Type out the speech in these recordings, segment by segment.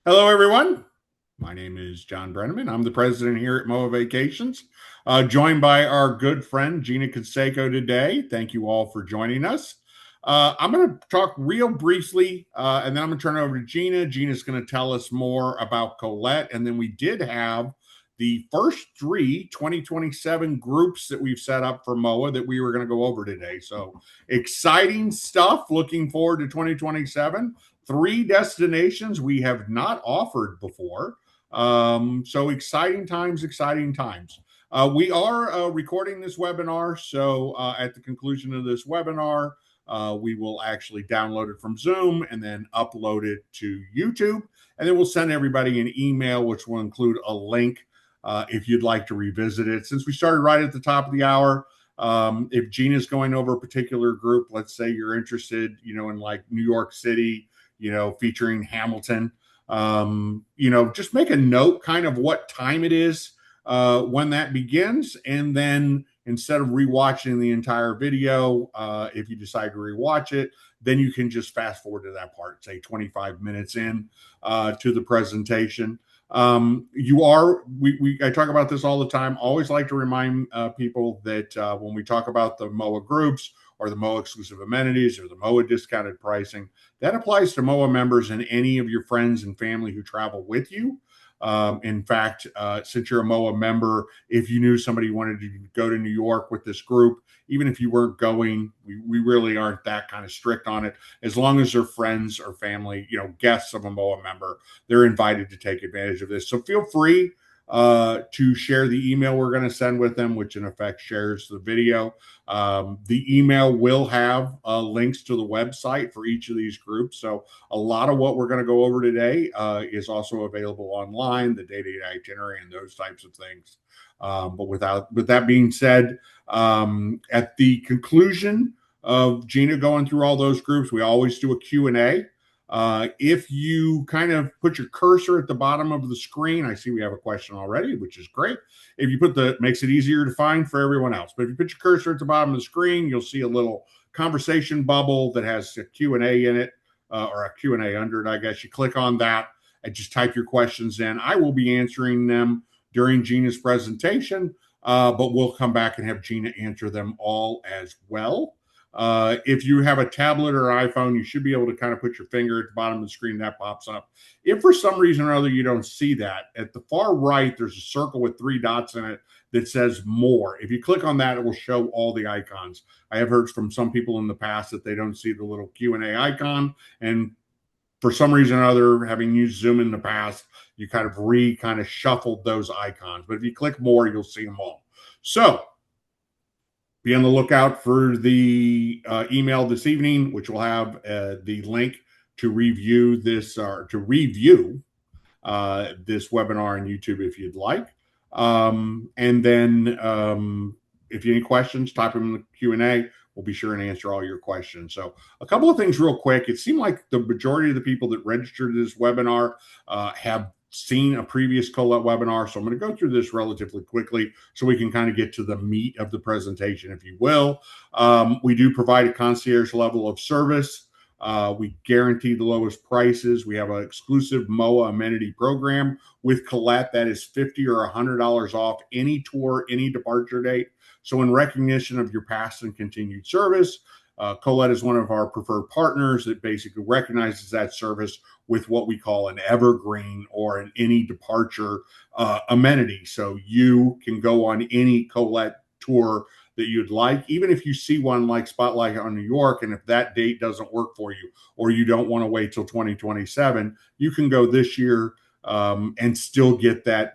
Hello, everyone. My name is John Brenneman. I'm the president here at MOAA Vacations, joined by our good friend Gina Canseco today. Thank you all for joining us. I'm going to talk real briefly, and then I'm going to turn it over to Gina. Gina's going to tell us more about Collette, and then we did have the first three 2027 groups that we've set up for MOAA that we were going to go over today. So exciting stuff. Looking forward to 2027. Three destinations we have not offered before. So exciting times, exciting times. We are recording this webinar. So at the conclusion of this webinar, we will actually download it from Zoom and then upload it to YouTube. And then we'll send everybody an email, which will include a link if you'd like to revisit it. Since we started right at the top of the hour, if Gina's going over a particular group, let's say you're interested, in like New York City, featuring Hamilton, just make a note kind of what time it is when that begins. And then instead of rewatching the entire video, if you decide to rewatch it, then you can just fast forward to that part, say 25 minutes in to the presentation. I talk about this all the time. Always like to remind people that when we talk about the MOAA groups or the MOAA exclusive amenities or the MOAA discounted pricing, that applies to MOAA members and any of your friends and family who travel with you. In fact, since you're a MOAA member, if you knew somebody wanted to go to New York with this group, even if you weren't going, we really aren't that kind of strict on it. As long as they're friends or family, guests of a MOAA member, they're invited to take advantage of this. So feel free to share the email we're going to send with them, which in effect shares the video. The email will have links to the website for each of these groups. So a lot of what we're going to go over today is also available online, the day-to-day itinerary and those types of things. But with that being said, at the conclusion of Gina going through all those groups, we always do a Q&A. If you kind of put your cursor at the bottom of the screen, I see we have a question already, which is great. If you makes it easier to find for everyone else. But if you put your cursor at the bottom of the screen, you'll see a little conversation bubble that has a Q&A in it, or a Q&A under it, I guess. You click on that and just type your questions in. I will be answering them during Gina's presentation, but we'll come back and have Gina answer them all as well. If you have a tablet or iPhone, you should be able to kind of put your finger at the bottom of the screen that pops up. If for some reason or other you don't see that, at the far right, there's a circle with 3 dots in it that says more. If you click on that, it will show all the icons. I have heard from some people in the past that they don't see the little Q&A icon. And for some reason or other, having used Zoom in the past, you kind of shuffled those icons. But if you click more, you'll see them all. So be on the lookout for the email this evening, which will have the link to review this this webinar on YouTube if you'd like. And then if you have any questions, type them in the Q&A. We'll be sure and answer all your questions. So a couple of things real quick. It seemed like the majority of the people that registered this webinar have seen a previous Collette webinar. So I'm going to go through this relatively quickly so we can kind of get to the meat of the presentation, if you will. We do provide a concierge level of service. We guarantee the lowest prices. We have an exclusive MOAA amenity program with Collette that is $50 or $100 off any tour, any departure date. So in recognition of your past and continued service, Collette is one of our preferred partners that basically recognizes that service with what we call an evergreen or an any departure amenity. So you can go on any Collette tour that you'd like, even if you see one like Spotlight on New York, and if that date doesn't work for you, or you don't want to wait till 2027, you can go this year and still get that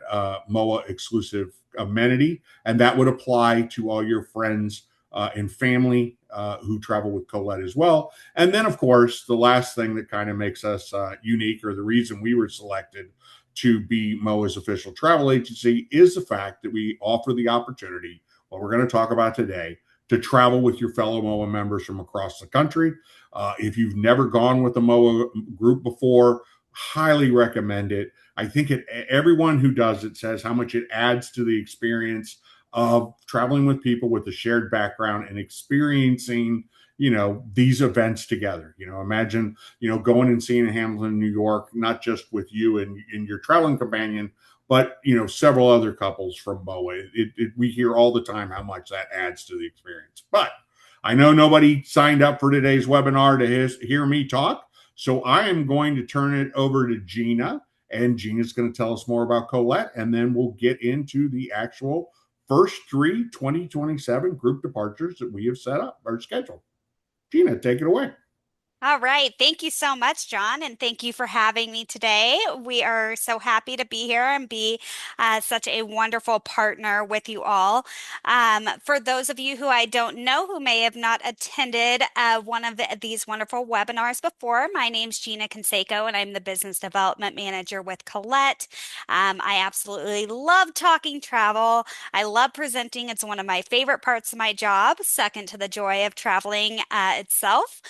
MOAA exclusive amenity. And that would apply to all your friends and family who travel with Collette as well. And then, of course, the last thing that kind of makes us unique, or the reason we were selected to be MOAA's official travel agency, is the fact that we offer the opportunity, what we're going to talk about today, to travel with your fellow MOAA members from across the country. If you've never gone with a MOAA group before, highly recommend it. I think everyone who does it says how much it adds to the experience of traveling with people with a shared background and experiencing these events together. Imagine, going and seeing Hamilton, New York, not just with you and your traveling companion, but several other couples from MOAA. We hear all the time how much that adds to the experience. But I know nobody signed up for today's webinar to hear me talk, so I am going to turn it over to Gina, and Gina's going to tell us more about Collette, and then we'll get into the actual first 3 2027 group departures that we have set up or scheduled. Gina, take it away. All right. Thank you so much, John, and thank you for having me today. We are so happy to be here and be such a wonderful partner with you all. For those of you who I don't know who may have not attended one of these wonderful webinars before, my name's Gina Canseco, and I'm the Business Development Manager with Collette. I absolutely love talking travel. I love presenting. It's one of my favorite parts of my job, second to the joy of traveling itself.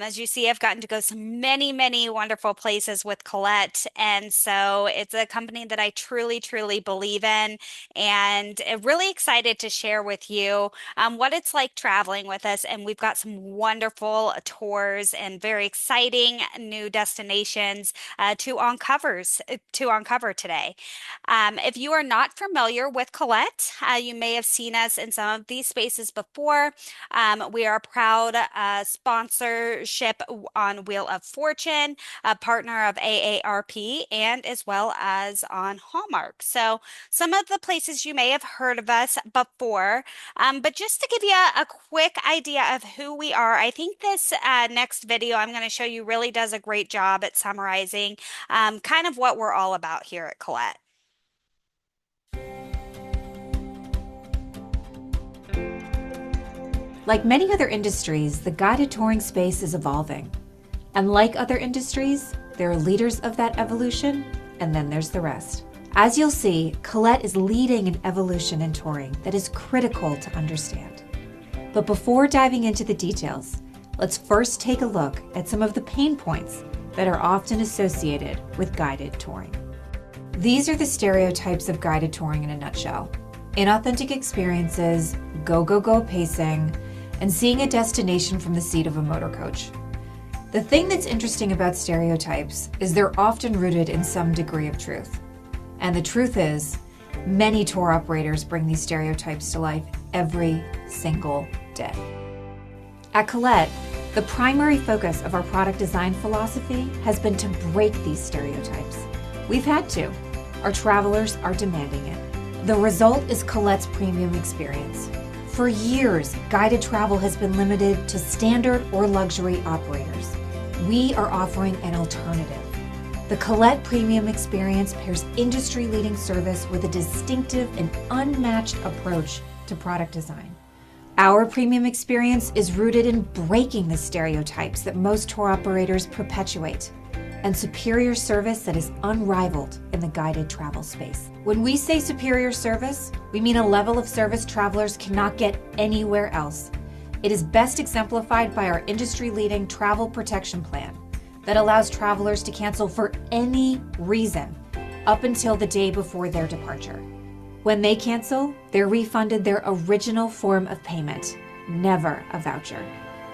As you see, I've gotten to go to many, many wonderful places with Collette. And so it's a company that I truly, truly believe in, and really excited to share with you what it's like traveling with us. And we've got some wonderful tours and very exciting new destinations to uncover today. If you are not familiar with Collette, you may have seen us in some of these spaces before. We are a proud sponsorship on Wheel of Fortune, a partner of AARP, and as well as on Hallmark. So some of the places you may have heard of us before, but just to give you a quick idea of who we are, I think this next video I'm going to show you really does a great job at summarizing kind of what we're all about here at Collette. Like many other industries, the guided touring space is evolving. And like other industries, there are leaders of that evolution, and then there's the rest. As you'll see, Collette is leading an evolution in touring that is critical to understand. But before diving into the details, let's first take a look at some of the pain points that are often associated with guided touring. These are the stereotypes of guided touring in a nutshell. Inauthentic experiences, go pacing, and seeing a destination from the seat of a motor coach. The thing that's interesting about stereotypes is they're often rooted in some degree of truth. And the truth is, many tour operators bring these stereotypes to life every single day. At Collette, the primary focus of our product design philosophy has been to break these stereotypes. We've had to. Our travelers are demanding it. The result is Collette's premium experience. For years, guided travel has been limited to standard or luxury operators. We are offering an alternative. The Collette Premium Experience pairs industry-leading service with a distinctive and unmatched approach to product design. Our premium experience is rooted in breaking the stereotypes that most tour operators perpetuate, and superior service that is unrivaled in the guided travel space. When we say superior service, we mean a level of service travelers cannot get anywhere else. It is best exemplified by our industry-leading travel protection plan that allows travelers to cancel for any reason up until the day before their departure. When they cancel, they're refunded their original form of payment, never a voucher.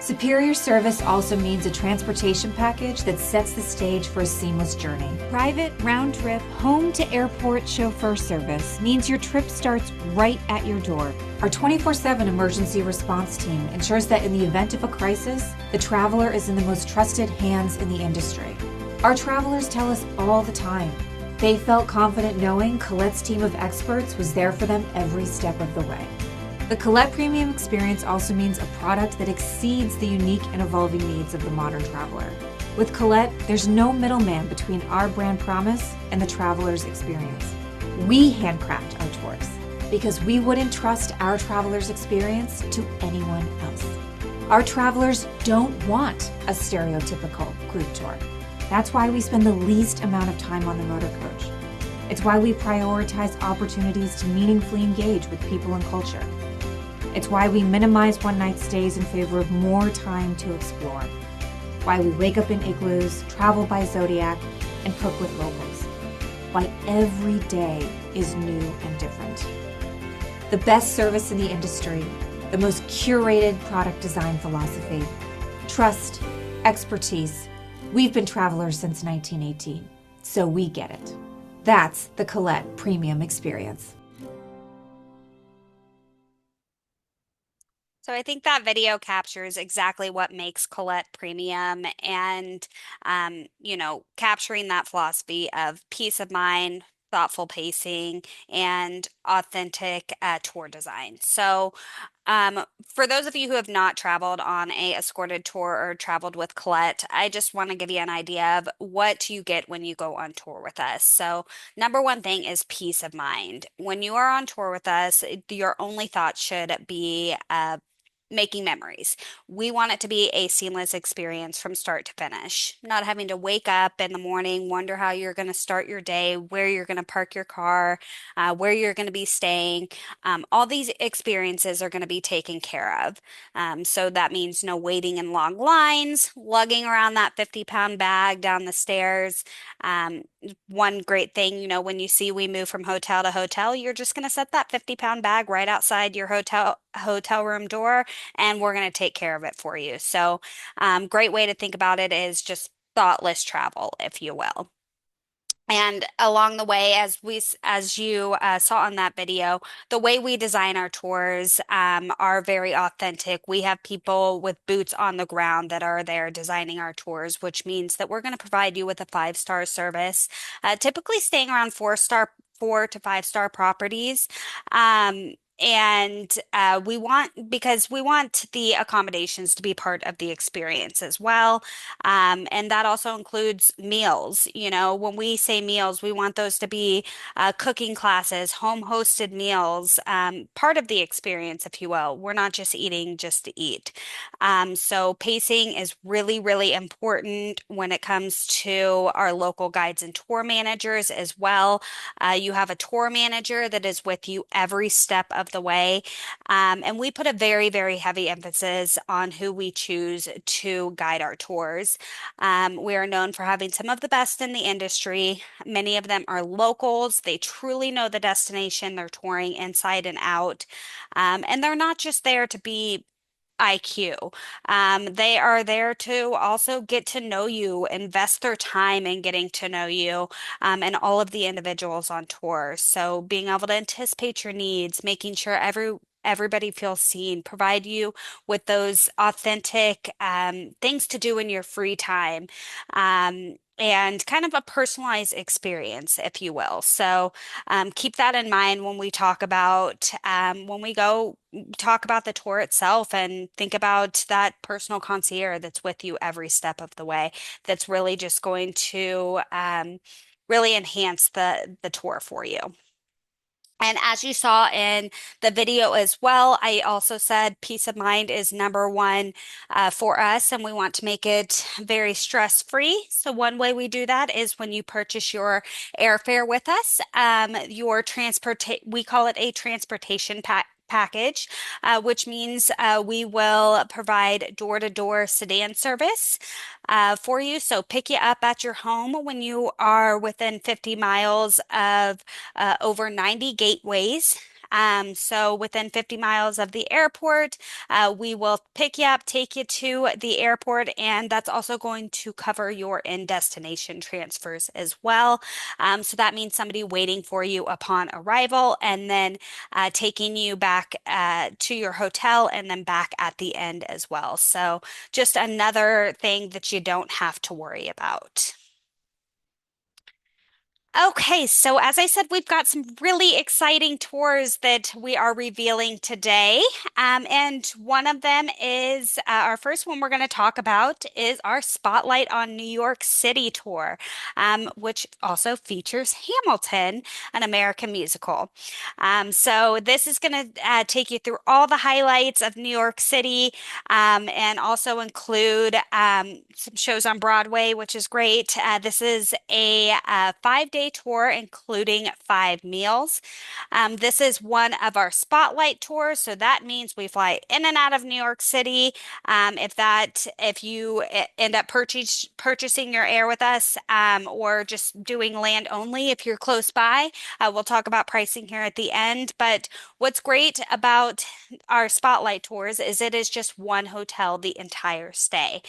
Superior service also means a transportation package that sets the stage for a seamless journey. Private, round-trip, home-to-airport chauffeur service means your trip starts right at your door. Our 24/7 emergency response team ensures that in the event of a crisis, the traveler is in the most trusted hands in the industry. Our travelers tell us all the time they felt confident knowing Collette's team of experts was there for them every step of the way. The Collette Premium Experience also means a product that exceeds the unique and evolving needs of the modern traveler. With Collette, there's no middleman between our brand promise and the traveler's experience. We handcraft our tours because we wouldn't trust our traveler's experience to anyone else. Our travelers don't want a stereotypical group tour. That's why we spend the least amount of time on the motor coach. It's why we prioritize opportunities to meaningfully engage with people and culture. It's why we minimize one-night stays in favor of more time to explore. Why we wake up in igloos, travel by Zodiac, and cook with locals. Why every day is new and different. The best service in the industry, the most curated product design philosophy. Trust, expertise. We've been travelers since 1918, so we get it. That's the Collette Premium Experience. So I think that video captures exactly what makes Collette premium and, capturing that philosophy of peace of mind, thoughtful pacing, and authentic tour design. So for those of you who have not traveled on a escorted tour or traveled with Collette, I just want to give you an idea of what you get when you go on tour with us. So, number one thing is peace of mind. When you are on tour with us, your only thought should be making memories. We want it to be a seamless experience from start to finish, not having to wake up in the morning, wonder how you're going to start your day, where you're going to park your car, where you're going to be staying. All these experiences are going to be taken care of. So that means no waiting in long lines, lugging around that 50-pound bag down the stairs. Um, One great thing, when you see we move from hotel to hotel, you're just going to set that 50-pound bag right outside your hotel room door, and we're going to take care of it for you. So, great way to think about it is just thoughtless travel, if you will. And along the way, as you saw on that video, the way we design our tours are very authentic. We have people with boots on the ground that are there designing our tours, which means that we're going to provide you with a 5-star service, typically staying around 4 to 5 star properties. And because we want the accommodations to be part of the experience as well. And that also includes meals. When we say meals, we want those to be cooking classes, home hosted meals, part of the experience, if you will. We're not just eating just to eat. So pacing is really, really important when it comes to our local guides and tour managers as well. You have a tour manager that is with you every step of the way. And we put a very, very heavy emphasis on who we choose to guide our tours. We are known for having some of the best in the industry. Many of them are locals. They truly know the destination they're touring inside and out. And they're not just there to be IQ. They are there to also get to know you, invest their time in getting to know you, and all of the individuals on tour. So being able to anticipate your needs, making sure everybody feels seen, provide you with those authentic things to do in your free time. And kind of a personalized experience, if you will. So keep that in mind when we talk about when we go talk about the tour itself and think about that personal concierge that's with you every step of the way. That's really just going to really enhance the tour for you. And as you saw in the video as well, I also said peace of mind is number one for us, and we want to make it very stress-free. So one way we do that is when you purchase your airfare with us, we call it a transportation package, which means we will provide door-to-door sedan service for you. So pick you up at your home when you are within 50 miles of over 90 gateways. So within 50 miles of the airport, we will pick you up, take you to the airport, and that's also going to cover your in-destination transfers as well. So that means somebody waiting for you upon arrival and then taking you back to your hotel and then back at the end as well. So just another thing that you don't have to worry about. Okay, so as I said, we've got some really exciting tours that we are revealing today. And one of them is our first one we're going to talk about is our Spotlight on New York City tour, which also features Hamilton, an American musical. So this is going to take you through all the highlights of New York City and also include some shows on Broadway, which is great. This is a 5-day 5-day tour, including 5 meals. This is one of our spotlight tours, so that means we fly in and out of New York City. If you end up purchasing your air with us, or just doing land only, if you're close by, we'll talk about pricing here at the end. But what's great about our spotlight tours is it is just one hotel the entire stay.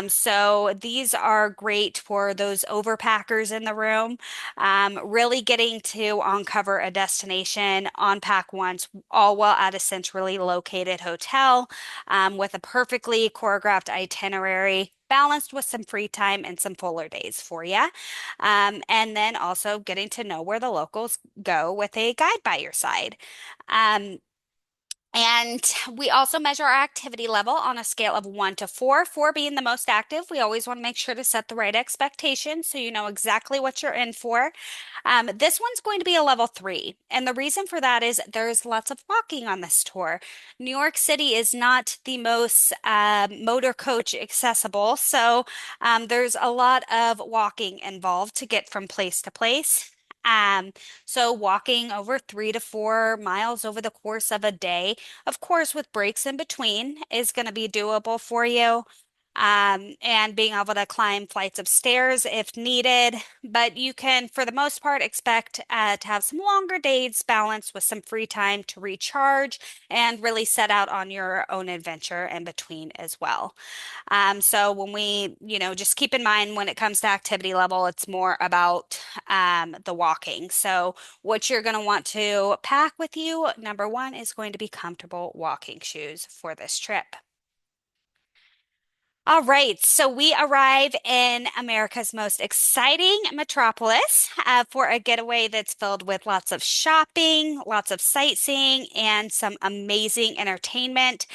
So these are great for those overpackers in the room, really getting to uncover a destination, unpack once, all while at a centrally located hotel, with a perfectly choreographed itinerary. Balanced with some free time and some fuller days for you. And then also getting to know where the locals go with a guide by your side. Um, and we also measure our activity level on a scale of 1 to 4, 4 being the most active. We always want to make sure to set the right expectations so you know exactly what you're in for. This one's going to be a level 3. And the reason for that is there's lots of walking on this tour. New York City is not the most motor coach accessible. So there's a lot of walking involved to get from place to place. Um, so walking over 3 to 4 miles over the course of a day, of course, with breaks in between, is going to be doable for you. And being able to climb flights of stairs if needed. But you can, for the most part, expect to have some longer days balanced with some free time to recharge and really set out on your own adventure in between as well. So when just keep in mind when it comes to activity level, it's more about the walking. So what you're going to want to pack with you, number one, is going to be comfortable walking shoes for this trip. All right, so we arrive in America's most exciting metropolis for a getaway that's filled with lots of shopping, lots of sightseeing, and some amazing entertainment.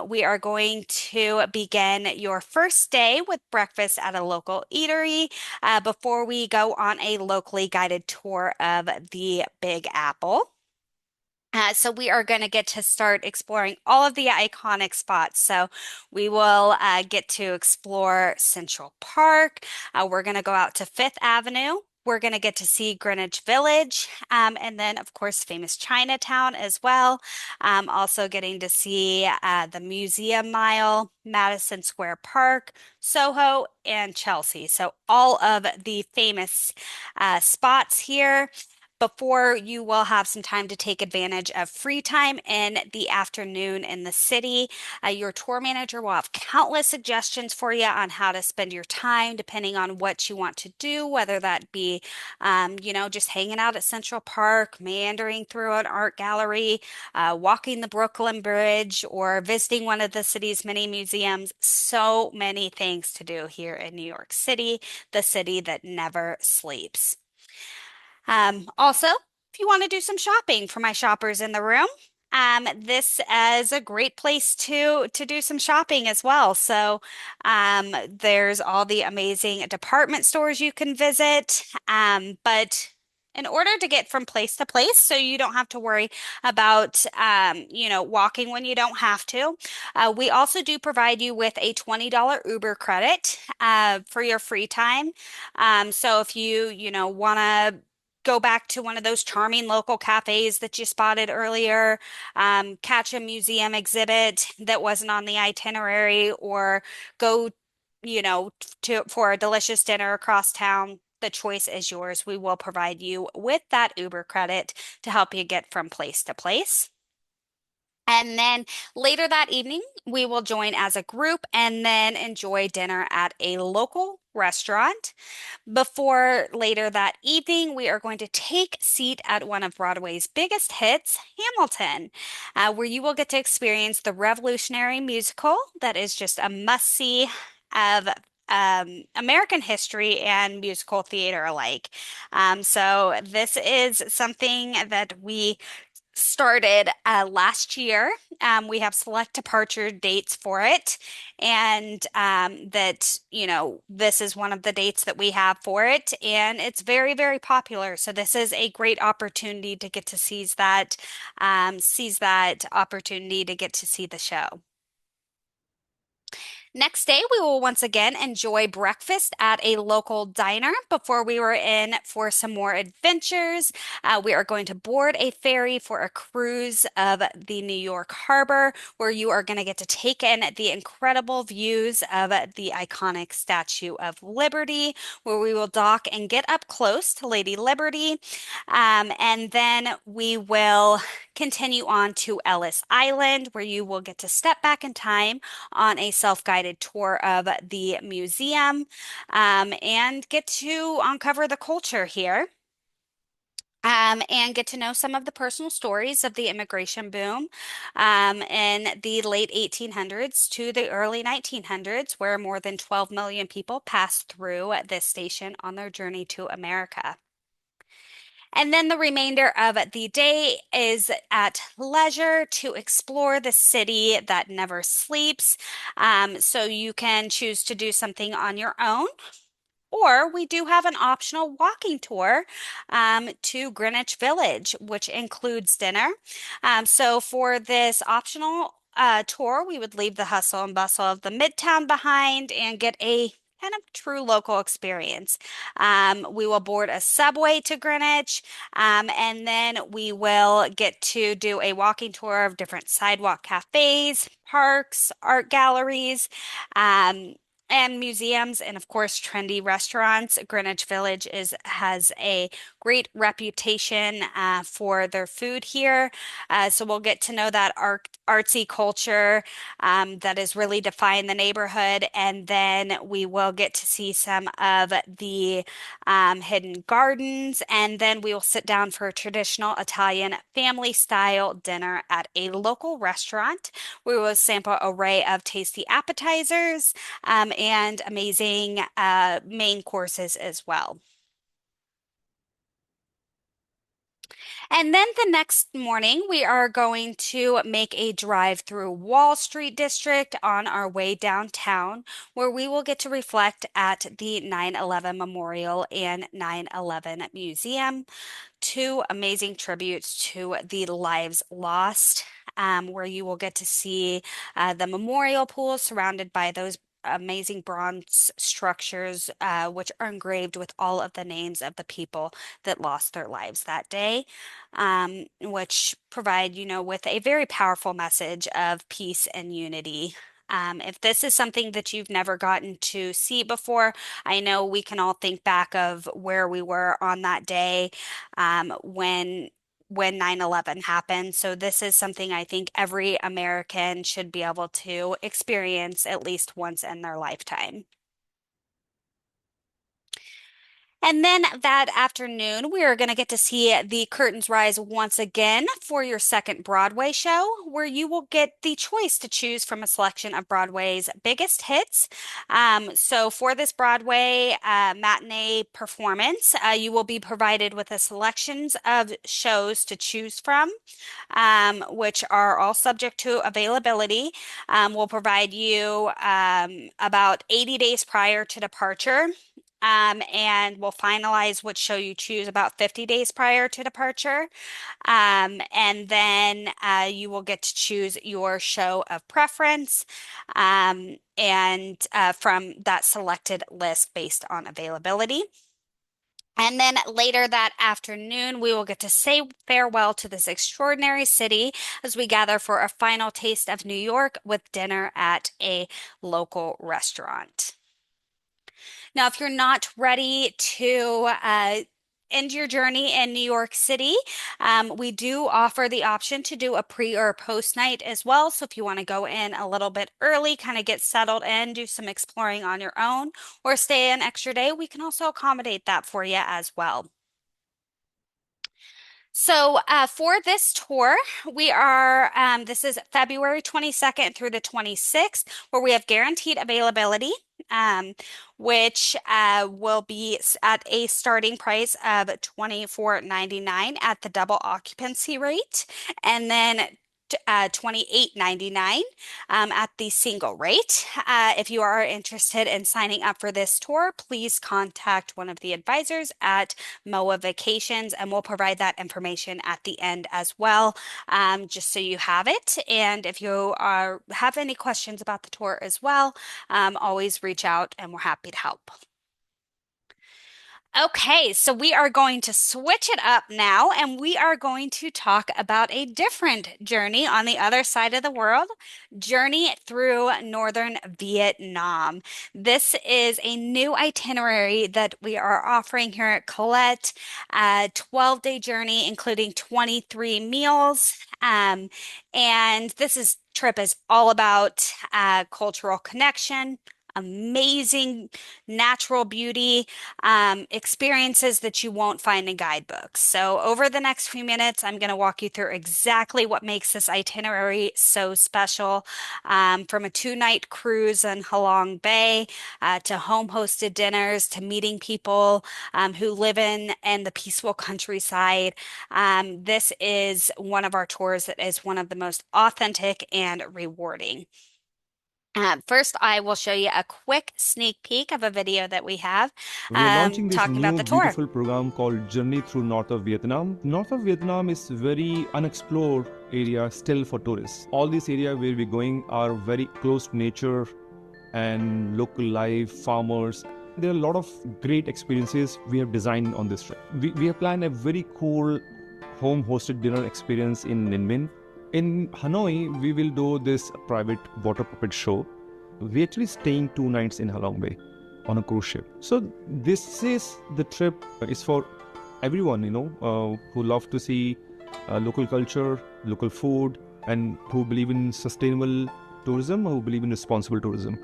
We are going to begin your first day with breakfast at a local eatery before we go on a locally guided tour of the Big Apple. So we are going to get to start exploring all of the iconic spots. So we will get to explore Central Park. We're going to go out to Fifth Avenue. We're going to get to see Greenwich Village, and then, of course, famous Chinatown as well. Also getting to see the Museum Mile, Madison Square Park, Soho, and Chelsea. So all of the famous spots here before you will have some time to take advantage of free time in the afternoon in the city. Your tour manager will have countless suggestions for you on how to spend your time, depending on what you want to do, whether that be, just hanging out at Central Park, meandering through an art gallery, walking the Brooklyn Bridge, or visiting one of the city's many museums. So many things to do here in New York City, the city that never sleeps. Also, if you want to do some shopping for my shoppers in the room, this is a great place to do some shopping as well. So, there's all the amazing department stores you can visit. But in order to get from place to place, so you don't have to worry about, walking when you don't have to, we also do provide you with a $20 Uber credit, for your free time. So if you want to go back to one of those charming local cafes that you spotted earlier, catch a museum exhibit that wasn't on the itinerary, or go, for a delicious dinner across town. The choice is yours. We will provide you with that Uber credit to help you get from place to place. And then later that evening, we will join as a group and then enjoy dinner at a local restaurant. Before later that evening, we are going to take a seat at one of Broadway's biggest hits, Hamilton, where you will get to experience the revolutionary musical that is just a must-see of American history and musical theater alike. So this is something that we started last year. We have select departure dates for it, and this is one of the dates that we have for it, and it's very, very popular. So this is a great opportunity to get to seize that opportunity to get to see the show. Next day, we will once again enjoy breakfast at a local diner before we were in for some more adventures. We are going to board a ferry for a cruise of the New York Harbor, where you are going to get to take in the incredible views of the iconic Statue of Liberty, where we will dock and get up close to Lady Liberty. And then we will continue on to Ellis Island, where you will get to step back in time on a self-guided tour of the museum and get to uncover the culture here. And get to know some of the personal stories of the immigration boom in the late 1800s to the early 1900s, where more than 12 million people passed through this station on their journey to America. And then the remainder of the day is at leisure to explore the city that never sleeps. So you can choose to do something on your own, or we do have an optional walking tour to Greenwich Village, which includes dinner. So for this optional tour, we would leave the hustle and bustle of the Midtown behind and get a kind of true local experience. We will board a subway to Greenwich, and then we will get to do a walking tour of different sidewalk cafes, parks, art galleries. And museums, and of course trendy restaurants. Greenwich Village has a great reputation for their food here, so we'll get to know that artsy culture that has really defined the neighborhood, and then we will get to see some of the hidden gardens, and then we will sit down for a traditional Italian family style dinner at a local restaurant. We will sample an array of tasty appetizers and amazing main courses as well. And then the next morning, we are going to make a drive through Wall Street District on our way downtown, where we will get to reflect at the 9/11 Memorial and 9/11 Museum, two amazing tributes to the lives lost, where you will get to see the memorial pool surrounded by those amazing bronze structures, which are engraved with all of the names of the people that lost their lives that day, which provide, with a very powerful message of peace and unity. If this is something that you've never gotten to see before, I know we can all think back of where we were on that day when 9/11 happened. So this is something I think every American should be able to experience at least once in their lifetime. And then that afternoon, we are going to get to see the curtains rise once again for your second Broadway show, where you will get the choice to choose from a selection of Broadway's biggest hits. So for this Broadway matinee performance, you will be provided with a selections of shows to choose from, which are all subject to availability. We'll provide you about 80 days prior to departure. And we'll finalize which show you choose about 50 days prior to departure. And then you will get to choose your show of preference and from that selected list based on availability. And then later that afternoon, we will get to say farewell to this extraordinary city as we gather for a final taste of New York with dinner at a local restaurant. Now, if you're not ready to end your journey in New York City, we do offer the option to do a pre or post night as well. So if you want to go in a little bit early, kind of get settled in, do some exploring on your own, or stay an extra day, we can also accommodate that for you as well. So for this tour, this is February 22nd through the 26th, where we have guaranteed availability, which will be at a starting price of $24.99 at the double occupancy rate. And then $28.99 at the single rate. If you are interested in signing up for this tour, please contact one of the advisors at MOAA Vacations, and we'll provide that information at the end as well, just so you have it. And if you have any questions about the tour as well, always reach out and we're happy to help. Okay, so we are going to switch it up now and we are going to talk about a different journey on the other side of the world, journey through northern Vietnam. This is a new itinerary that we are offering here at Collette, a 12-day journey including 23 meals. And trip is all about cultural connection, amazing natural beauty, experiences that you won't find in guidebooks. So, over the next few minutes, I'm going to walk you through exactly what makes this itinerary so special. From a 2-night cruise in Halong Bay to home hosted dinners to meeting people who live in the peaceful countryside. This is one of our tours that is one of the most authentic and rewarding. First, I will show you a quick sneak peek of a video that we have We are launching this talking about new the tour. beautiful program called Journey Through North of Vietnam. North of Vietnam is very unexplored area still for tourists. All these areas where we're going are very close to nature and local life, farmers. There are a lot of great experiences we have designed on this trip. We have planned a very cool home-hosted dinner experience in Ninh Minh. In Hanoi, we will do this private water puppet show. We're actually staying 2 nights in Halong Bay on a cruise ship. So this is the trip is for everyone, who love to see local culture, local food, and who believe in sustainable tourism, who believe in responsible tourism.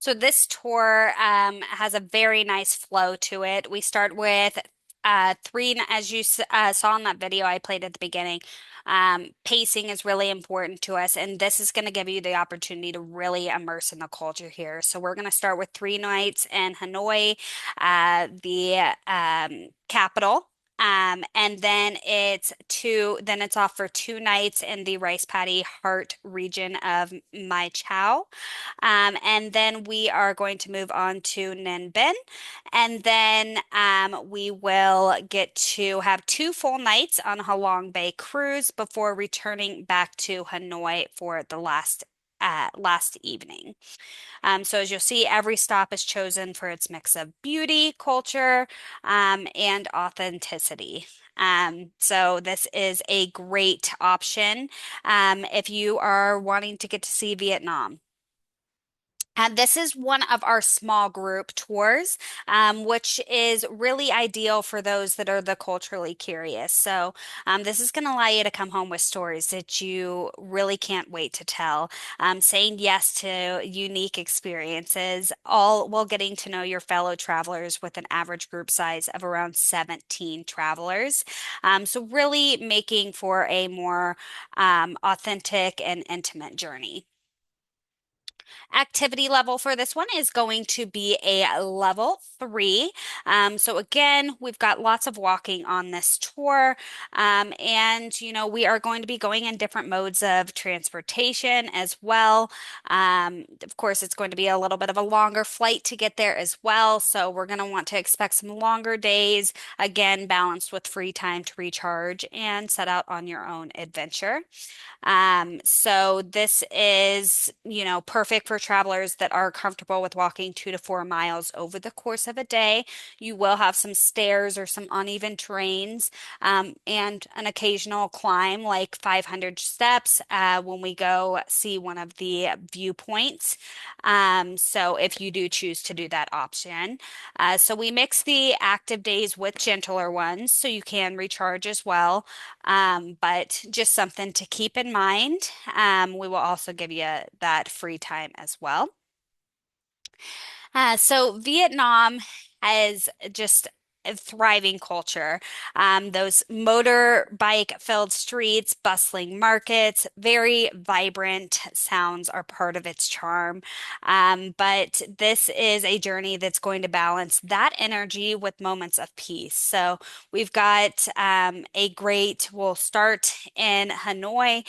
So this tour has a very nice flow to it. We start with as you saw in that video I played at the beginning. Pacing is really important to us, and this is going to give you the opportunity to really immerse in the culture here. So we're going to start with 3 nights in Hanoi, the capital. And then it's off for 2 nights in the rice paddy heart region of Mai Chau. And then we are going to move on to Ninh Binh. And then we will get to have 2 full nights on Halong Bay cruise before returning back to Hanoi for the last evening. So as you'll see, every stop is chosen for its mix of beauty, culture, and authenticity. So this is a great option if you are wanting to get to see Vietnam. And this is one of our small group tours, which is really ideal for those that are the culturally curious. So this is going to allow you to come home with stories that you really can't wait to tell. Saying yes to unique experiences, all while getting to know your fellow travelers with an average group size of around 17 travelers. So really making for a more authentic and intimate journey. Activity level for this one is going to be a level 3. So again, we've got lots of walking on this tour. And, we are going to be going in different modes of transportation as well. Of course, it's going to be a little bit of a longer flight to get there as well. So we're going to want to expect some longer days, again, balanced with free time to recharge and set out on your own adventure. So this is, perfect for travelers that are comfortable with walking 2 to 4 miles over the course of a day. You will have some stairs or some uneven terrains, and an occasional climb like 500 steps, when we go see one of the viewpoints. So if you do choose to do that option. So we mix the active days with gentler ones so you can recharge as well. But just something to keep in mind. We will also give you that free time as well. So Vietnam has just a thriving culture. Those motorbike filled streets, bustling markets, very vibrant sounds are part of its charm. But this is a journey that's going to balance that energy with moments of peace. So we've got we'll start in Hanoi,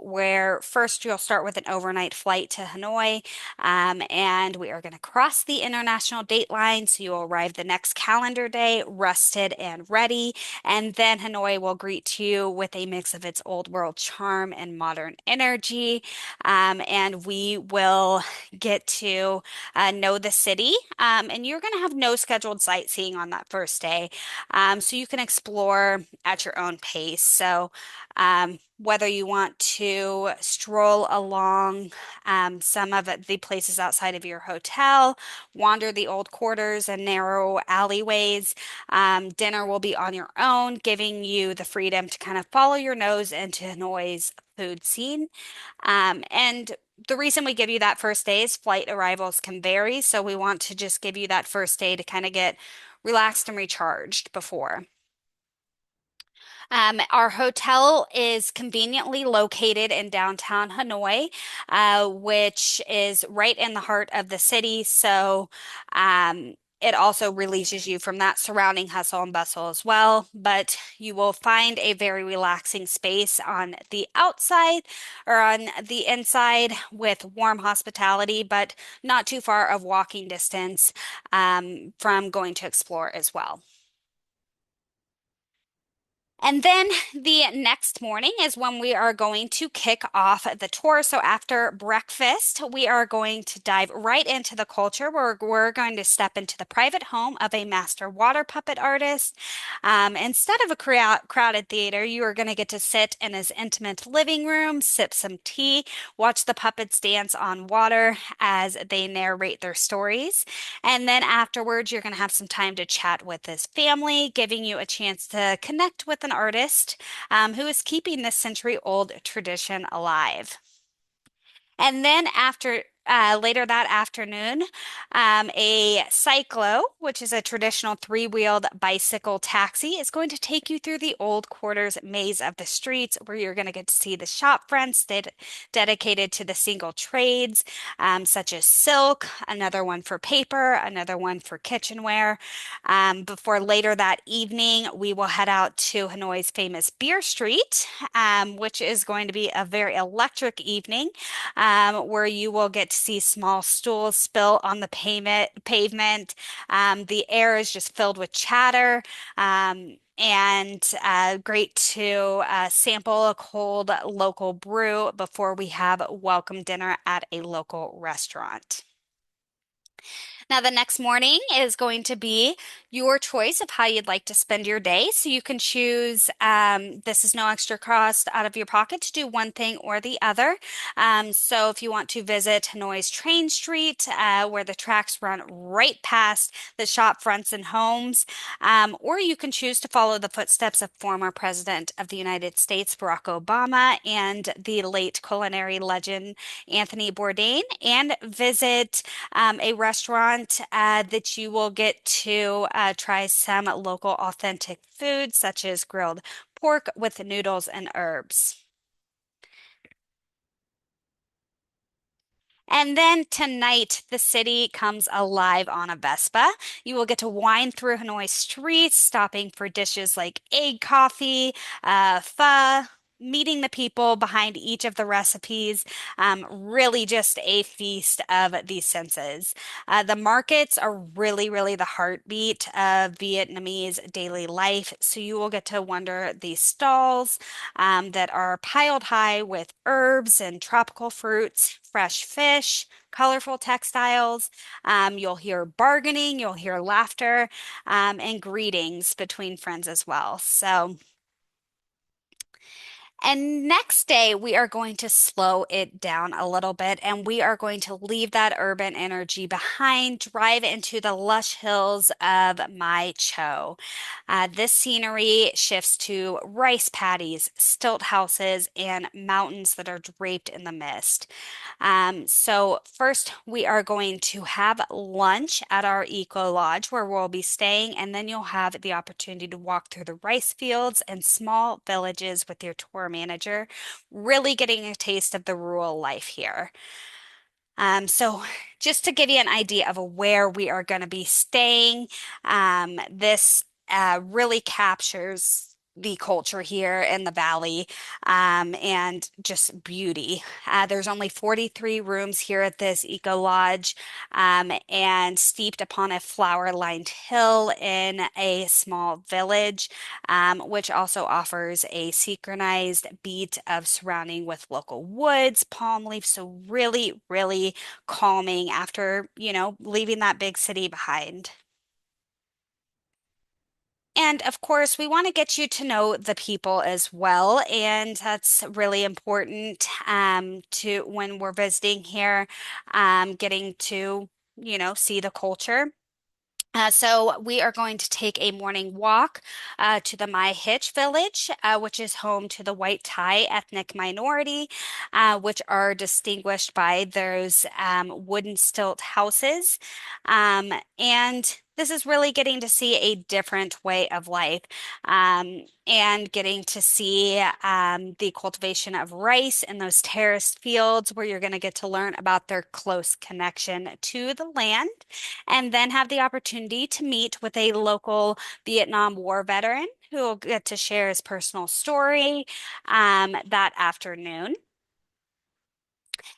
where first you'll start with an overnight flight to Hanoi, and we are going to cross the international date line. So you'll arrive the next calendar day, rested and ready. And then Hanoi will greet you with a mix of its old world charm and modern energy. And we will get to know the city. And you're going to have no scheduled sightseeing on that first day. So you can explore at your own pace. So whether you want to stroll along some of the places outside of your hotel, wander the old quarters and narrow alleyways, dinner will be on your own, giving you the freedom to kind of follow your nose into Hanoi's food scene. And the reason we give you that first day is flight arrivals can vary. So we want to just give you that first day to kind of get relaxed and recharged before. Our hotel is conveniently located in downtown Hanoi, which is right in the heart of the city. So it also releases you from that surrounding hustle and bustle as well. But you will find a very relaxing space on the outside or on the inside with warm hospitality, but not too far of walking distance from going to explore as well. And then the next morning is when we are going to kick off the tour. So after breakfast, we are going to dive right into the culture where we're going to step into the private home of a master water puppet artist. Instead of a crowded theater, you are going to get to sit in his intimate living room, sip some tea, watch the puppets dance on water as they narrate their stories. And then afterwards, you're going to have some time to chat with his family, giving you a chance to connect with an artist who is keeping this century-old tradition alive. And then later that afternoon, a cyclo, which is a traditional three-wheeled bicycle taxi, is going to take you through the old quarters maze of the streets where you're going to get to see the shop fronts dedicated to the single trades, such as silk, another one for paper, another one for kitchenware. Before later that evening, we will head out to Hanoi's famous Beer Street, which is going to be a very electric evening where you will get to see small stools spill on the pavement. The air is just filled with chatter. And great to sample a cold local brew before we have welcome dinner at a local restaurant. Now, the next morning is going to be your choice of how you'd like to spend your day. So you can choose, this is no extra cost out of your pocket to do one thing or the other. So if you want to visit Hanoi's Train Street, where the tracks run right past the shop fronts and homes, or you can choose to follow the footsteps of former President of the United States, Barack Obama, and the late culinary legend, Anthony Bourdain, and visit a restaurant that you will get to try some local authentic food, such as grilled pork with noodles and herbs. And then tonight, the city comes alive on a Vespa. You will get to wind through Hanoi streets, stopping for dishes like egg coffee, pho, meeting the people behind each of the recipes. Really just a feast of these senses. The markets are really, really the heartbeat of Vietnamese daily life. So you will get to wander these stalls that are piled high with herbs and tropical fruits, fresh fish, colorful textiles. You'll hear bargaining, you'll hear laughter, and greetings between friends as well. So, And next day, we are going to slow it down a little bit and we are going to leave that urban energy behind, drive into the lush hills of Mai Cho. This scenery shifts to rice paddies, stilt houses, and mountains that are draped in the mist. So first we are going to have lunch at our eco lodge where we'll be staying, and then you'll have the opportunity to walk through the rice fields and small villages with your tour manager, really getting a taste of the rural life here. So just to give you an idea of where we are going to be staying, this really captures the culture here in the valley and just beauty. There's only 43 rooms here at this Eco Lodge and steeped upon a flower-lined hill in a small village, which also offers a synchronized beat of surrounding with local woods, palm leaves. So really, really calming after, leaving that big city behind. And of course, we want to get you to know the people as well. And that's really important to when we're visiting here, getting to, see the culture. So we are going to take a morning walk to the Mai Hitch village, which is home to the White Thai ethnic minority, which are distinguished by those wooden stilt houses. And this is really getting to see a different way of life and getting to see the cultivation of rice in those terraced fields where you're going to get to learn about their close connection to the land and then have the opportunity to meet with a local Vietnam War veteran who will get to share his personal story that afternoon.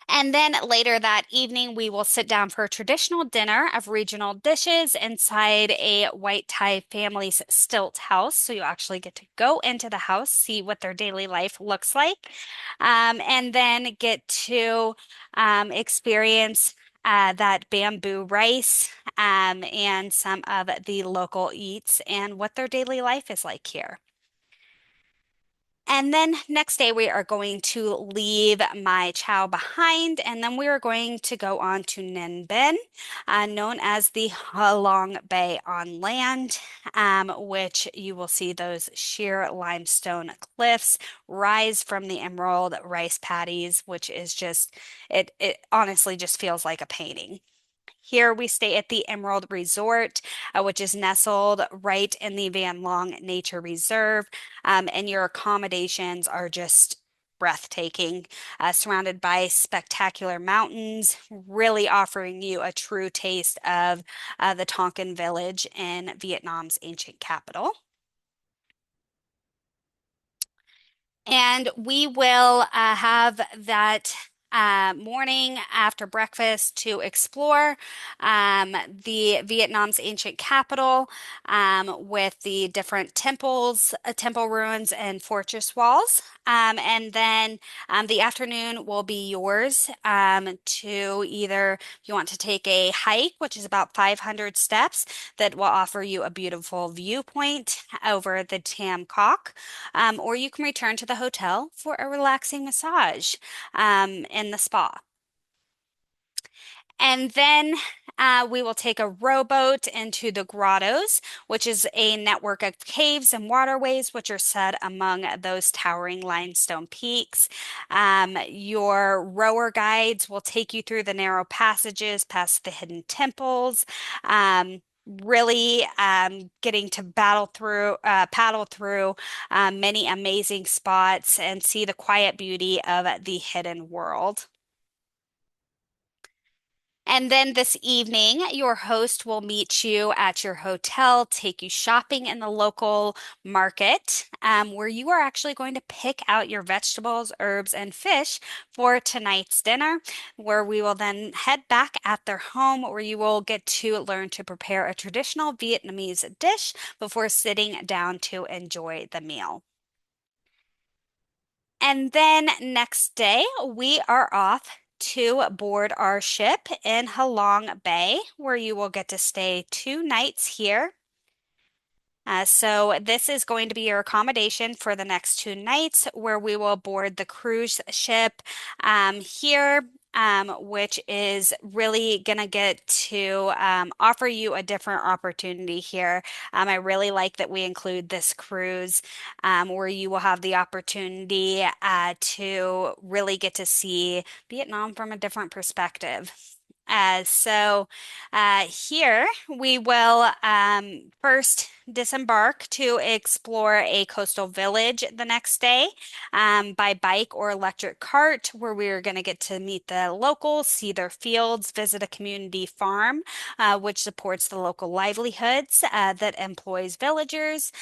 And then later that evening, we will sit down for a traditional dinner of regional dishes inside a white Thai family's stilt house. So you actually get to go into the house, see what their daily life looks like, and then get to experience that bamboo rice and some of the local eats and what their daily life is like here. And then next day, we are going to leave my chow behind, and then we are going to go on to Ninh Binh, known as the Halong Bay on land, which you will see those sheer limestone cliffs rise from the emerald rice paddies, which is just, it honestly just feels like a painting. Here we stay at the Emerald Resort, which is nestled right in the Van Long Nature Reserve, and your accommodations are just breathtaking, surrounded by spectacular mountains, really offering you a true taste of the Tonkin Village in Vietnam's ancient capital. And we will have that morning after breakfast to explore the Vietnam's ancient capital with the different temples, temple ruins, and fortress walls. And then the afternoon will be yours to either if you want to take a hike, which is about 500 steps, that will offer you a beautiful viewpoint over the Tam Cock, or you can return to the hotel for a relaxing massage in the spa. And then we will take a rowboat into the grottos, which is a network of caves and waterways which are set among those towering limestone peaks. Your rower guides will take you through the narrow passages past the hidden temples. Really getting to paddle through many amazing spots and see the quiet beauty of the hidden world. And then this evening, your host will meet you at your hotel, take you shopping in the local market, where you are actually going to pick out your vegetables, herbs, and fish for tonight's dinner, where we will then head back at their home, where you will get to learn to prepare a traditional Vietnamese dish before sitting down to enjoy the meal. And then next day, we are off to board our ship in Halong Bay, where you will get to stay 2 nights here. So this is going to be your accommodation for the next 2 nights, where we will board the cruise ship here, which is really going to get to offer you a different opportunity here. I really like that we include this cruise where you will have the opportunity to really get to see Vietnam from a different perspective. Here we will first disembark to explore a coastal village the next day by bike or electric cart, where we are going to get to meet the locals, see their fields, visit a community farm, which supports the local livelihoods that employs villagers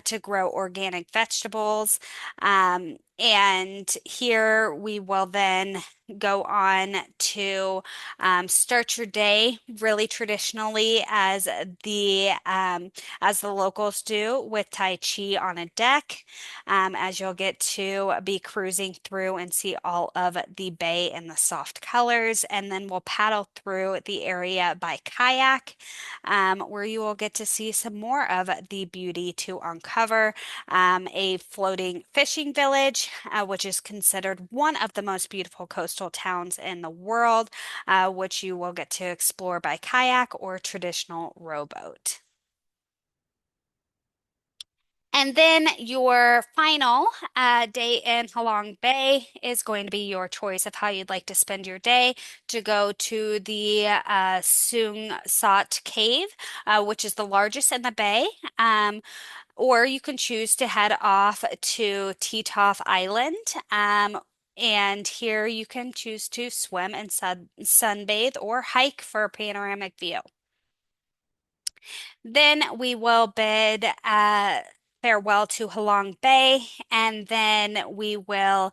to grow organic vegetables. And here we will then go on to start your day really traditionally as the locals do, with Tai Chi on a deck, as you'll get to be cruising through and see all of the bay and the soft colors. And then we'll paddle through the area by kayak, where you will get to see some more of the beauty to uncover. A floating fishing village, which is considered one of the most beautiful coastal towns in the world, which you will get to explore by kayak or traditional rowboat. And then your final day in Halong Bay is going to be your choice of how you'd like to spend your day, to go to the Sung Sat Cave, which is the largest in the bay. Or you can choose to head off to Titoff Island. And here you can choose to swim and sunbathe or hike for a panoramic view. Then we will bid farewell to Halong Bay, and then we will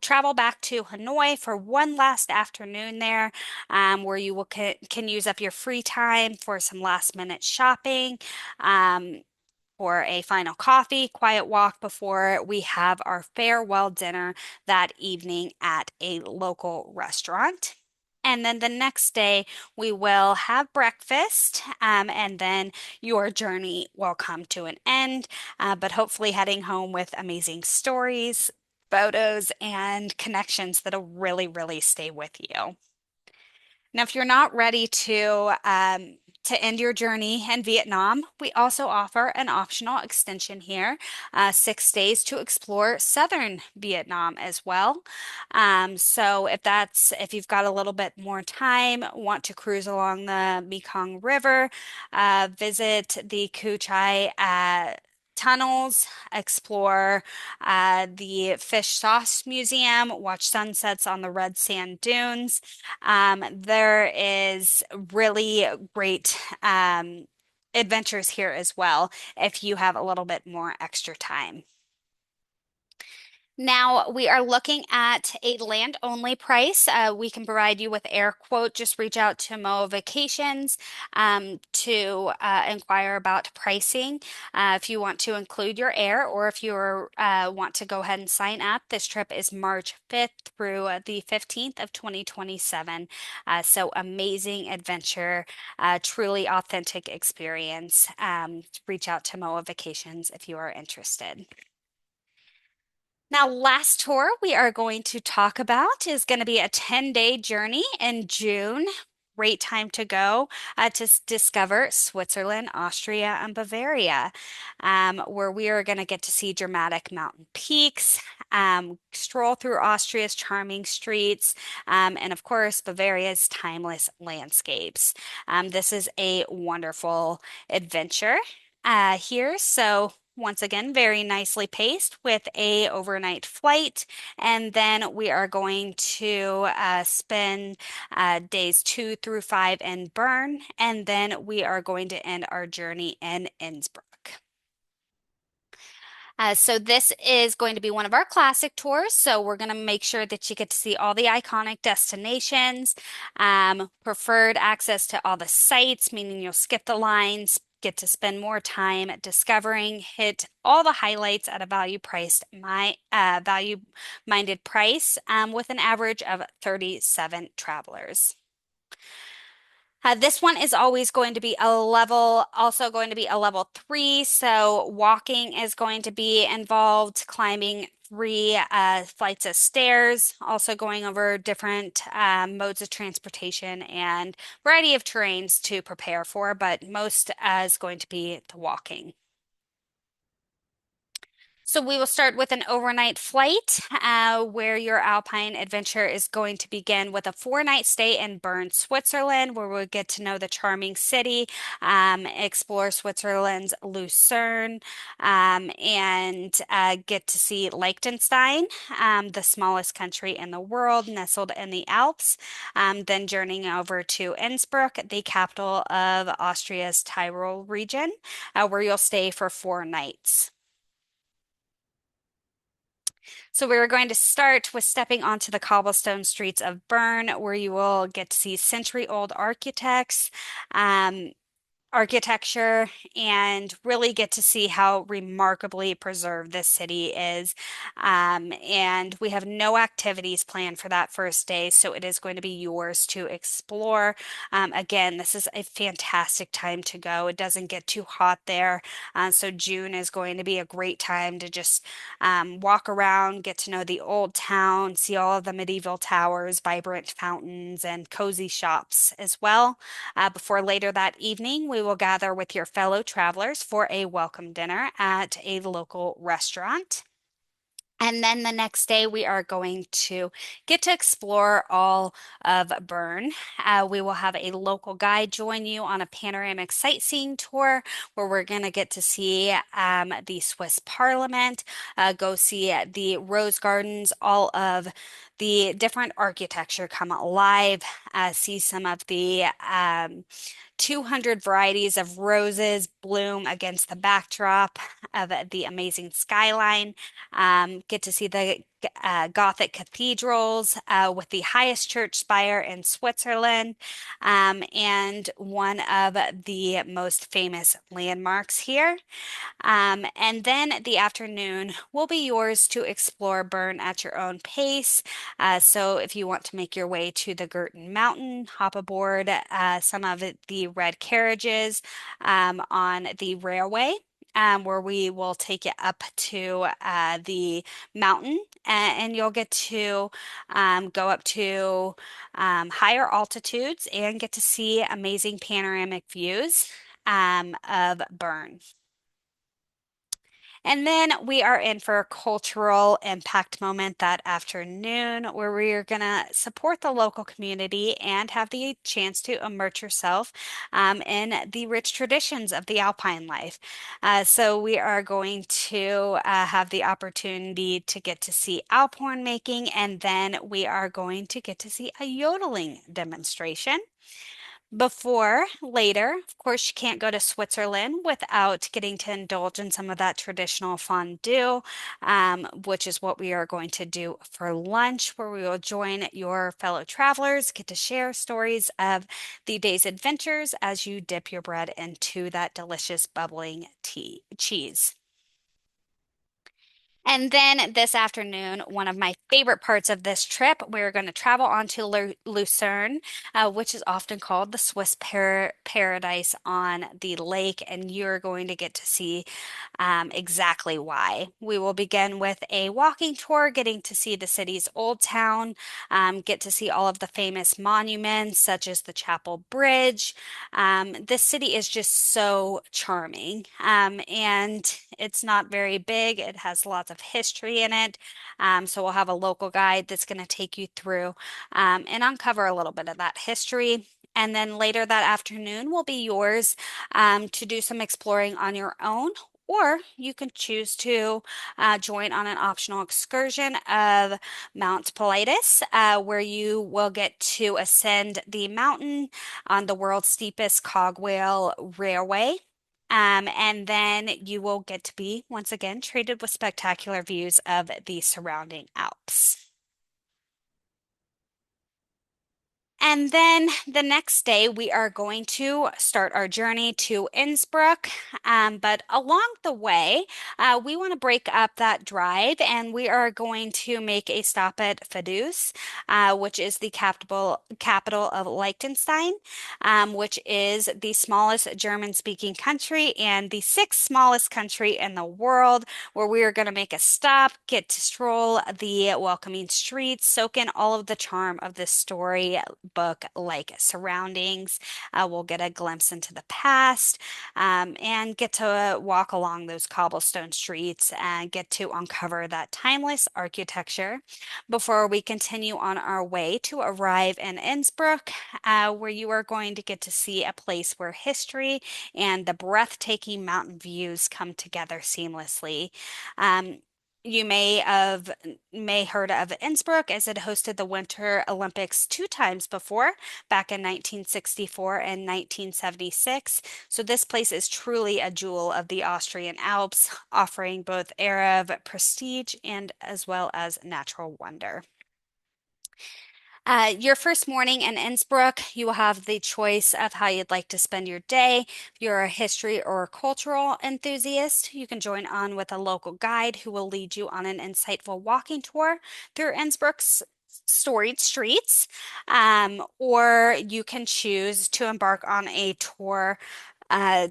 travel back to Hanoi for one last afternoon there, where you will can use up your free time for some last minute shopping. For a final coffee, quiet walk before we have our farewell dinner that evening at a local restaurant. And then the next day, we will have breakfast, and then your journey will come to an end, but hopefully heading home with amazing stories, photos, and connections that'll really, really stay with you. Now, if you're not ready to end your journey in Vietnam, we also offer an optional extension here, 6 days to explore southern Vietnam as well. So if you've got a little bit more time, want to cruise along the Mekong River, visit the Cu Chai tunnels, explore the Fish Sauce Museum, watch sunsets on the red sand dunes. There is really great adventures here as well if you have a little bit more extra time. Now we are looking at a land only price. We can provide you with air quote. Just reach out to MOAA Vacations to inquire about pricing. If you want to include your air, or if you want to go ahead and sign up, this trip is March 5th through the 15th of 2027. So amazing adventure, truly authentic experience. Reach out to MOAA Vacations if you are interested. Now, last tour we are going to talk about is going to be a 10-day journey in June. Great time to go to discover Switzerland, Austria, and Bavaria, where we are going to get to see dramatic mountain peaks, stroll through Austria's charming streets, and of course, Bavaria's timeless landscapes. This is a wonderful adventure here. So once again, very nicely paced with a overnight flight. And then we are going to spend days 2 through 5 in Bern. And then we are going to end our journey in Innsbruck. So this is going to be one of our classic tours. So we're going to make sure that you get to see all the iconic destinations, preferred access to all the sites, meaning you'll skip the lines, get to spend more time discovering, hit all the highlights at a value-minded price, with an average of 37 travelers. This one is always going to be a level, also going to be a level 3. So walking is going to be involved, climbing 3 flights of stairs, also going over different modes of transportation and variety of terrains to prepare for, but most is going to be the walking. So we will start with an overnight flight where your Alpine adventure is going to begin with a 4-night stay in Bern, Switzerland, where we'll get to know the charming city, explore Switzerland's Lucerne, and get to see Liechtenstein, the smallest country in the world, nestled in the Alps. Then journeying over to Innsbruck, the capital of Austria's Tyrol region, where you'll stay for 4 nights. So we're going to start with stepping onto the cobblestone streets of Bern, where you will get to see century-old architecture and really get to see how remarkably preserved this city is. And we have no activities planned for that first day, so it is going to be yours to explore. Again, this is a fantastic time to go. It doesn't get too hot there, so June is going to be a great time to just walk around, get to know the old town, see all of the medieval towers, vibrant fountains, and cozy shops as well. Before later that evening, we will gather with your fellow travelers for a welcome dinner at a local restaurant. And then the next day, we are going to get to explore all of Bern. We will have a local guide join you on a panoramic sightseeing tour where we're going to get to see the Swiss Parliament, go see the rose gardens, all of the different architecture come alive, see some of the 200 varieties of roses bloom against the backdrop of the amazing skyline. Get to see the Gothic cathedrals with the highest church spire in Switzerland, and one of the most famous landmarks here. And then the afternoon will be yours to explore Bern at your own pace. So if you want to make your way to the Girton Mountain, hop aboard some of the red carriages on the railway. Where we will take you up to the mountain, and you'll get to go up to higher altitudes and get to see amazing panoramic views of Bern. And then we are in for a cultural impact moment that afternoon where we are going to support the local community and have the chance to immerse yourself in the rich traditions of the Alpine life. So we are going to have the opportunity to get to see Alphorn making, and then we are going to get to see a yodeling demonstration. Before, later, of course, you can't go to Switzerland without getting to indulge in some of that traditional fondue, which is what we are going to do for lunch, where we will join your fellow travelers, get to share stories of the day's adventures as you dip your bread into that delicious bubbling cheese. And then this afternoon, one of my favorite parts of this trip, we're going to travel on to Lucerne, which is often called the Swiss paradise on the lake, and you're going to get to see exactly why. We will begin with a walking tour, getting to see the city's old town, get to see all of the famous monuments, such as the Chapel Bridge. This city is just so charming, and it's not very big. It has lots of history in it. So we'll have a local guide that's going to take you through and uncover a little bit of that history. And then later that afternoon will be yours to do some exploring on your own, or you can choose to join on an optional excursion of Mount Pilatus, where you will get to ascend the mountain on the world's steepest cogwheel railway. And then you will get to be, once again, treated with spectacular views of the surrounding Alps. And then the next day, we are going to start our journey to Innsbruck. But along the way, we want to break up that drive and we are going to make a stop at Vaduz, which is the capital of Liechtenstein, which is the smallest German-speaking country and the sixth smallest country in the world, where we are going to make a stop, get to stroll the welcoming streets, soak in all of the charm of this story book like surroundings. We'll get a glimpse into the past and get to walk along those cobblestone streets and get to uncover that timeless architecture before we continue on our way to arrive in Innsbruck, where you are going to get to see a place where history and the breathtaking mountain views come together seamlessly. Um, you may heard of Innsbruck as it hosted the Winter Olympics two times before, back in 1964 and 1976. So this place is truly a jewel of the Austrian Alps, offering both Arab prestige and as well as natural wonder. Your first morning in Innsbruck, you will have the choice of how you'd like to spend your day. If you're a history or cultural enthusiast, you can join on with a local guide who will lead you on an insightful walking tour through Innsbruck's storied streets. Or you can choose to embark on a tour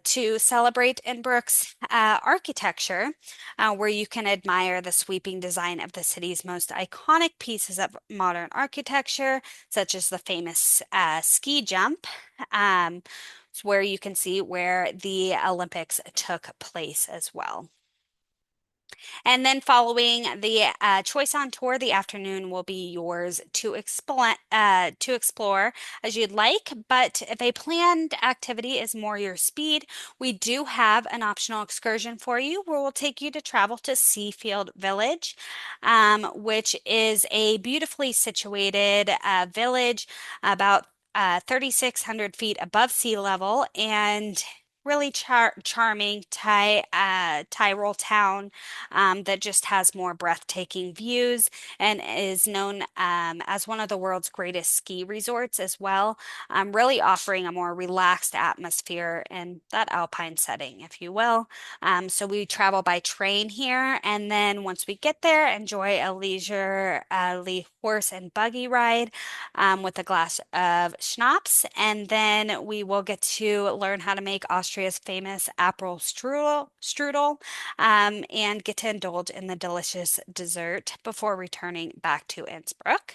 to celebrate Innsbruck's architecture, where you can admire the sweeping design of the city's most iconic pieces of modern architecture, such as the famous ski jump, where you can see where the Olympics took place as well. And then following the choice on tour, the afternoon will be yours to explore as you'd like. But if a planned activity is more your speed, we do have an optional excursion for you where we'll take you to travel to Seafield Village, which is a beautifully situated village about 3,600 feet above sea level and really charming Tyrol town that just has more breathtaking views and is known as one of the world's greatest ski resorts as well, really offering a more relaxed atmosphere in that alpine setting, if you will. So we travel by train here, and then once we get there, enjoy a leisurely horse and buggy ride with a glass of schnapps, and then we will get to learn how to make Austria's famous apple strudel, and get to indulge in the delicious dessert before returning back to Innsbruck.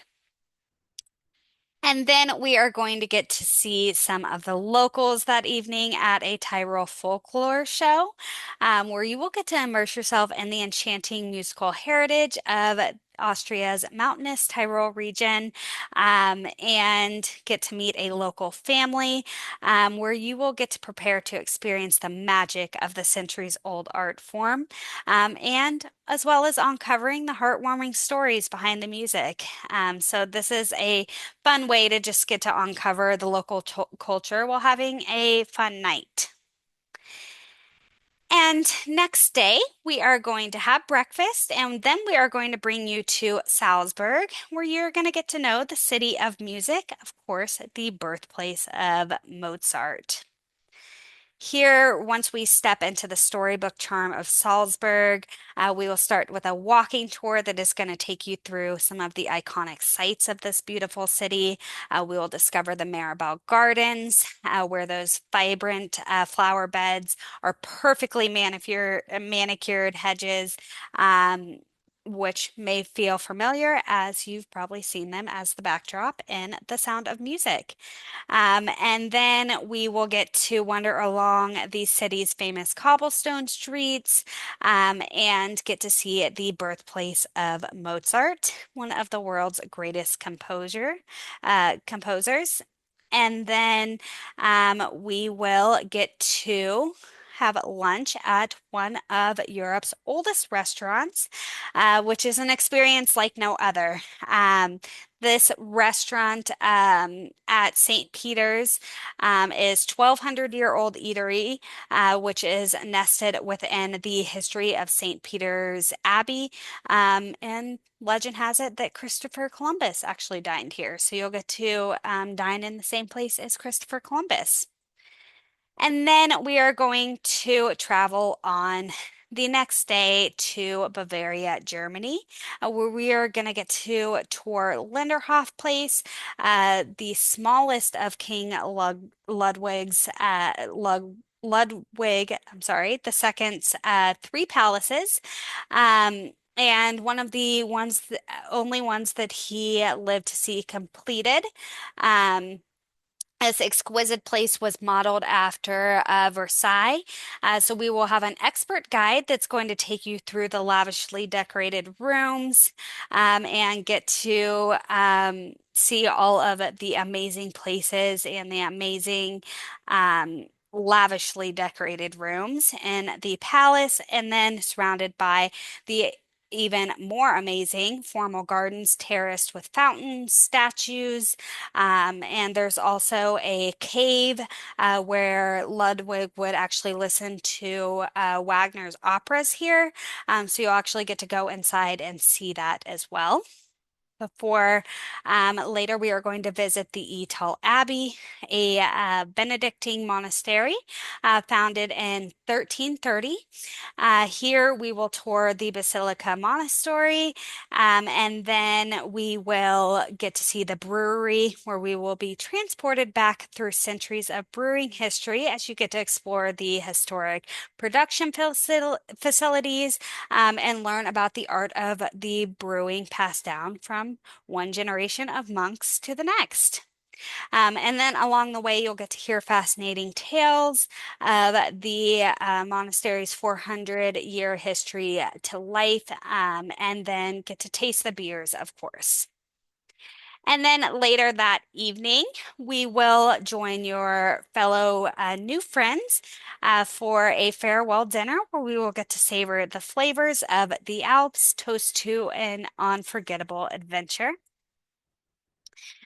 And then we are going to get to see some of the locals that evening at a Tyrol folklore show, where you will get to immerse yourself in the enchanting musical heritage of Austria's mountainous Tyrol region, and get to meet a local family, where you will get to prepare to experience the magic of the centuries-old art form, and as well as uncovering the heartwarming stories behind the music. So this is a fun way to just get to uncover the local culture while having a fun night. And next day, we are going to have breakfast, and then we are going to bring you to Salzburg, where you're going to get to know the city of music, of course, the birthplace of Mozart. Here, once we step into the storybook charm of Salzburg, we will start with a walking tour that is going to take you through some of the iconic sites of this beautiful city. We will discover the Maribel Gardens, where those vibrant flower beds are perfectly manicured hedges. Which may feel familiar as you've probably seen them as the backdrop in The Sound of Music. And then we will get to wander along the city's famous cobblestone streets, and get to see the birthplace of Mozart, one of the world's greatest composers. And then we will get to have lunch at one of Europe's oldest restaurants, which is an experience like no other. This restaurant at St. Peter's is 1,200-year-old eatery, which is nested within the history of St. Peter's Abbey. And legend has it that Christopher Columbus actually dined here. So you'll get to dine in the same place as Christopher Columbus. And then we are going to travel on the next day to Bavaria, Germany, where we are going to get to tour Linderhof Place, the smallest of King Ludwig's Ludwig, I'm sorry, the second's three palaces. And one of the only ones that he lived to see completed. This exquisite place was modeled after Versailles. So we will have an expert guide that's going to take you through the lavishly decorated rooms and get to see all of the amazing places and the amazing lavishly decorated rooms in the palace, and then surrounded by the even more amazing formal gardens terraced with fountains, statues, and there's also a cave where Ludwig would actually listen to Wagner's operas here. So you'll actually get to go inside and see that as well. Before later, we are going to visit the Etal Abbey, a Benedictine monastery founded in 1330. Here we will tour the Basilica Monastery, and then we will get to see the brewery, where we will be transported back through centuries of brewing history as you get to explore the historic production facilities and learn about the art of the brewing passed down from one generation of monks to the next. And then along the way, you'll get to hear fascinating tales of the monastery's 400-year history to life, and then get to taste the beers, of course. And then later that evening, we will join your fellow new friends for a farewell dinner where we will get to savor the flavors of the Alps, toast to an unforgettable adventure.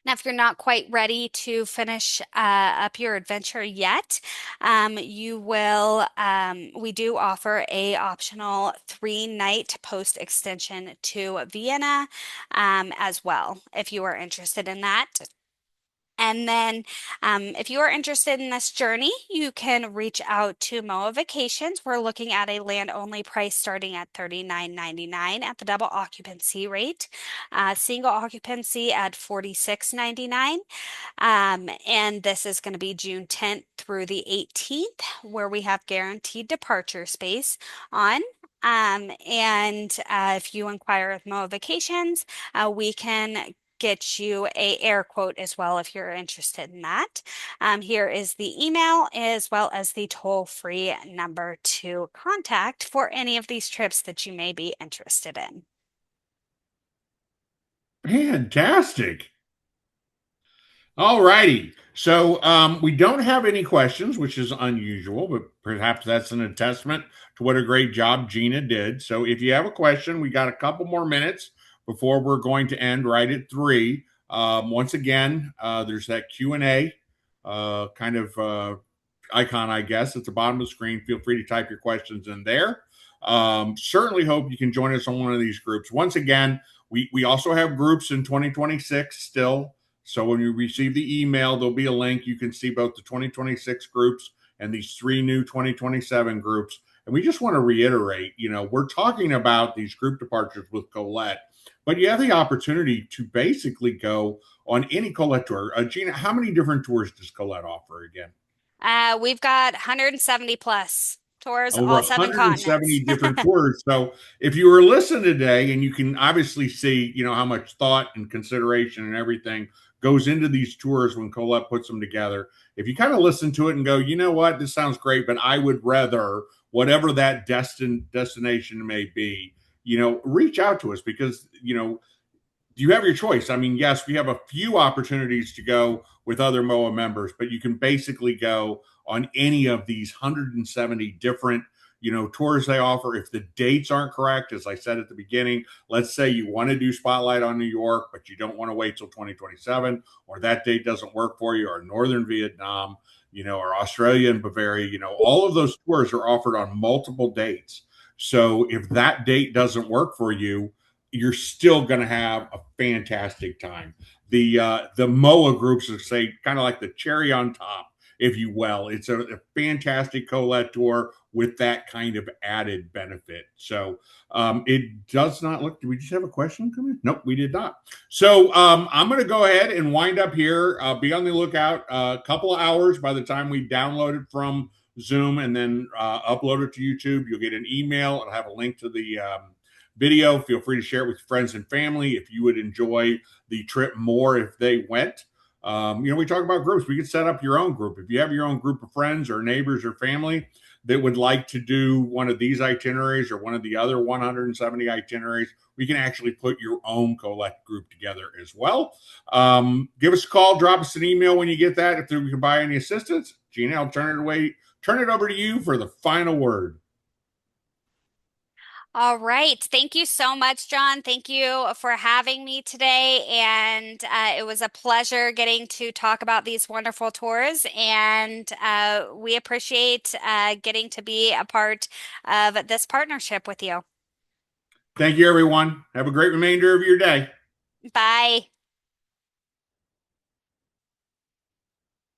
Now, if you're not quite ready to finish up your adventure yet, we do offer a optional 3-night post extension to Vienna as well, if you are interested in that. And then, if you are interested in this journey, you can reach out to MOAA Vacations. We're looking at a land-only price starting at $39.99 at the double occupancy rate, single occupancy at $46.99. And this is going to be June 10th through the 18th, where we have guaranteed departure space on. If you inquire with MOAA Vacations, we can get you a air quote as well if you're interested in that. Here is the email as well as the toll-free number to contact for any of these trips that you may be interested in. Fantastic. All righty. So we don't have any questions, which is unusual, but perhaps that's an attestament to what a great job Gina did. So if you have a question, we got a couple more minutes before we're going to end right at 3. Once again, there's that Q&A kind of icon, I guess, at the bottom of the screen. Feel free to type your questions in there. Certainly hope you can join us on one of these groups. Once again, we also have groups in 2026 still. So when you receive the email, there'll be a link. You can see both the 2026 groups and these 3 new 2027 groups. And we just want to reiterate, we're talking about these group departures with Collette, but you have the opportunity to basically go on any Collette tour. Gina, how many different tours does Collette offer again? We've got 170 plus tours, Over all 7 170 continents. different tours. So if you were listening today, and you can obviously see, how much thought and consideration and everything goes into these tours when Collette puts them together. If you kind of listen to it and go, you know what, this sounds great, but I would rather whatever that destination may be, reach out to us because, you have your choice. I mean, yes, we have a few opportunities to go with other MOAA members, but you can basically go on any of these 170 different, tours they offer. If the dates aren't correct, as I said at the beginning, let's say you want to do Spotlight on New York, but you don't want to wait till 2027, or that date doesn't work for you, or Northern Vietnam, or Australia and Bavaria, all of those tours are offered on multiple dates. So if that date doesn't work for you, you're still going to have a fantastic time. The MOAA groups are, say, kind of like the cherry on top, if you will. It's a fantastic Collette tour with that kind of added benefit. So it does not look. Did we just have a question come in? Nope, we did not. So I'm going to go ahead and wind up here. Be on the lookout. A couple of hours by the time we download it from Zoom and then upload it to YouTube. You'll get an email. It'll have a link to the video. Feel free to share it with friends and family if you would enjoy the trip more if they went. We talk about groups. We could set up your own group. If you have your own group of friends or neighbors or family that would like to do one of these itineraries or one of the other 170 itineraries, we can actually put your own Collette group together as well. Give us a call, drop us an email when you get that. If we can buy any assistance, Gina, I'll turn it over to you for the final word. All right. Thank you so much, John. Thank you for having me today. And it was a pleasure getting to talk about these wonderful tours. And we appreciate getting to be a part of this partnership with you. Thank you, everyone. Have a great remainder of your day. Bye.